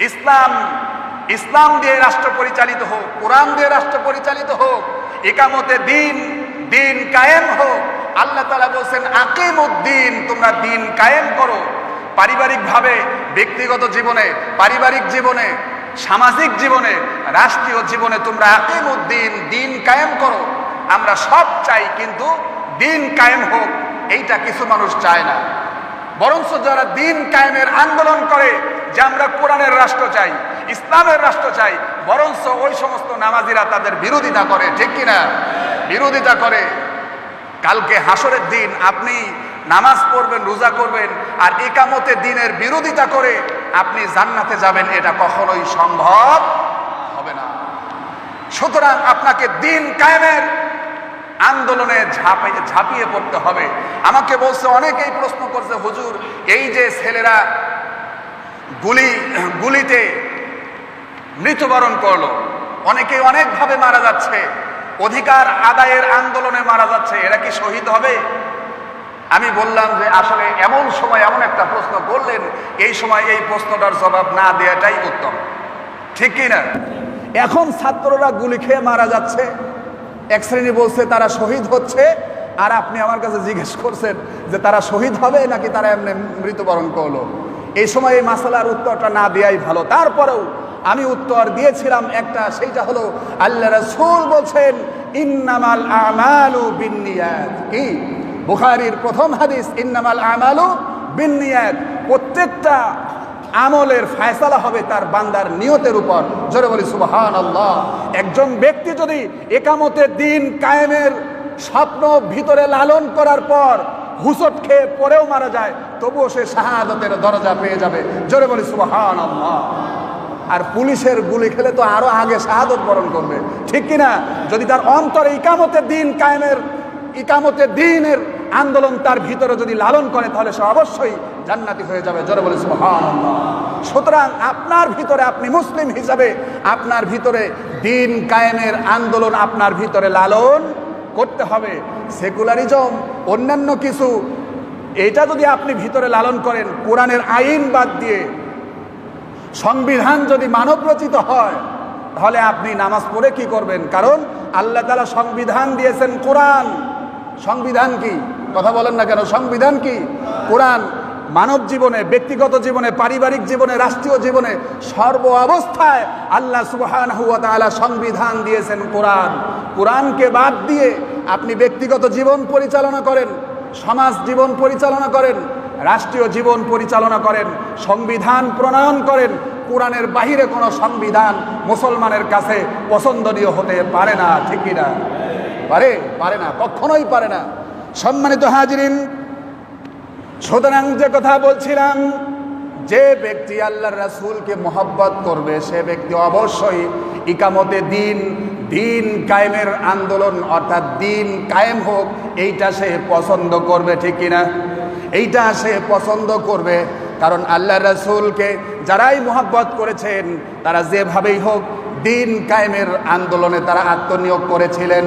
ইসলাম ইসলাম দিয়ে রাষ্ট্র পরিচালিত হোক, কোরআন দিয়ে রাষ্ট্র পরিচালিত হোক, ইকামতে দিন, দিন কায়েম হোক। আল্লাহ তাআলা বলছেন আকিমুদ্দিন, তোমরা দিন কায়েম করো। পারিবারিকভাবে, ব্যক্তিগত জীবনে, পারিবারিক জীবনে, সামাজিক জীবনে, রাষ্ট্রীয় জীবনে তোমরা আকিমুদ্দিন, দিন কায়েম করো। আমরা সব চাই, কিন্তু দিন কায়েম হোক এইটা কিছু মানুষ চায় না। বরঞ্চ যারা দিন কায়েমের আন্দোলন করে যে আমরা কোরআনের রাষ্ট্র চাই, ইসলামের রাষ্ট্র চাই, বরঞ্চ ওই সমস্ত নামাজিরা তাদের বিরোধিতা করে, ঠিক কিনা? বিরোধিতা করে। কালকে হাসরের দিন আপনি নামাজ পড়বেন, রোজা করবেন, আর ইকামতে দিনের বিরোধিতা করে আপনি জান্নাতে যাবেন, এটা কখনোই সম্ভব হবে না। সুতরাং আপনাকে দিন কায়েমের আন্দোলনে ঝাঁপিয়ে পড়তে হবে। আমাকে বলছে, অনেকেই প্রশ্ন করছে, হুজুর এই যে ছেলেরা গুলিতে মৃত্যুবরণ করলো, অনেকে অনেকভাবে মারা যাচ্ছে, অধিকার আদায়ের আন্দোলনে মারা যাচ্ছে, এরা কি শহীদ হবে? আমি বললাম যে আসলে এমন সময় এমন একটা প্রশ্ন করলেন, এই সময় এই প্রশ্নটার জবাব না দেওয়াটাই উত্তম, ঠিক কি না? এখন ছাত্ররা গুলি খেয়ে মারা যাচ্ছে, এক শ্রেণী বলছে তারা শহীদ হচ্ছে, আর আপনি আমার কাছে জিজ্ঞেস করছেন যে তারা শহীদ হবে নাকি তারা এমনি মৃত্যুবরণ করলো। এই সময় এই মাসালার উত্তরটা না দেওয়াই ভালো। তারপরেও আমি উত্তর দিয়েছিলাম একটা, সেইটা হলো আল্লাহ রাসূল বলছেন ইন্নামাল আমালু বিন্নিয়াত। কি? বুখারীর প্রথম হাদিস, ইন্নামাল আমালু বিন্নিয়াত। প্রত্যেকটা আমলের ফয়সালা হবে তার বান্দার নিয়তের উপর। জোরে বলি সুবহানাল্লাহ। একজন ব্যক্তি যদি ইকামতে দিন কায়েমের স্বপ্ন ভিতরে লালন করার পর হুসট খেয়ে পরেও মারা যায়, তবুও সে শাহাদাতের দরজা পেয়ে যাবে। জোরে বলি সুবহানাল্লাহ। আর পুলিশের গুলি খেলে তো আরো আগে শাহাদত বরণ করবে, ঠিক কিনা? যদি তার অন্তরে ইকামতে দিন কায়েমের, ইকামতে দিনের আন্দোলন তার ভিতরে যদি লালন করে, তাহলে সে অবশ্যই জান্নাতি হয়ে যাবে। জোরে বলে সুবহানাল্লাহ। সুতরাং আপনার ভিতরে, আপনি মুসলিম হিসাবে আপনার ভিতরে দিন কায়েমের আন্দোলন আপনার ভিতরে লালন করতে হবে। সেকুলারিজম, অন্যান্য কিছু, এটা যদি আপনি ভিতরে লালন করেন, কোরআনের আইন বাদ দিয়ে সংবিধান যদি মানব রচিত হয়, তাহলে আপনি নামাজ পড়ে কি করবেন? কারণ আল্লাহ তাআলা সংবিধান দিয়েছেন কোরআন। সংবিধান কি? কথা বলেন না কেন? সংবিধান কি? কোরআন। মানব জীবনে, ব্যক্তিগত জীবনে, পারিবারিক জীবনে, রাষ্ট্রীয় জীবনে, সর্ব অবস্থায় আল্লাহ সুবহানাহু ওয়া তাআলা সংবিধান দিয়েছেন কোরআন। কোরআনকে বাদ দিয়ে আপনি ব্যক্তিগত জীবন পরিচালনা করেন, সমাজ জীবন পরিচালনা করেন, রাষ্ট্রীয় জীবন পরিচালনা করেন, সংবিধান প্রণয়ন করেন, কোরআনের বাহিরে কোনো সংবিধান মুসলমানের কাছে পছন্দনীয় হতে পারে না, ঠিক না? পারে না, কখনোই পারে না। সম্মানিত হাজিরিন, সুতরাং যে কথা বলছিলাম, যে ব্যক্তি আল্লাহর রাসূলকে মহব্বত করবে, সে ব্যক্তি অবশ্যই ইকামতে দিন, দিন কায়েমের আন্দোলন, অর্থাৎ দিন কায়েম হোক, এইটা সে পছন্দ করবে, ঠিক কিনা? এইটা সে পছন্দ করবে। কারণ আল্লাহর রাসূলকে যারাই মহব্বত করেছেন, তারা যেভাবেই হোক দিন কায়েমের আন্দোলনে তারা আত্মনিয়োগ করেছিলেন।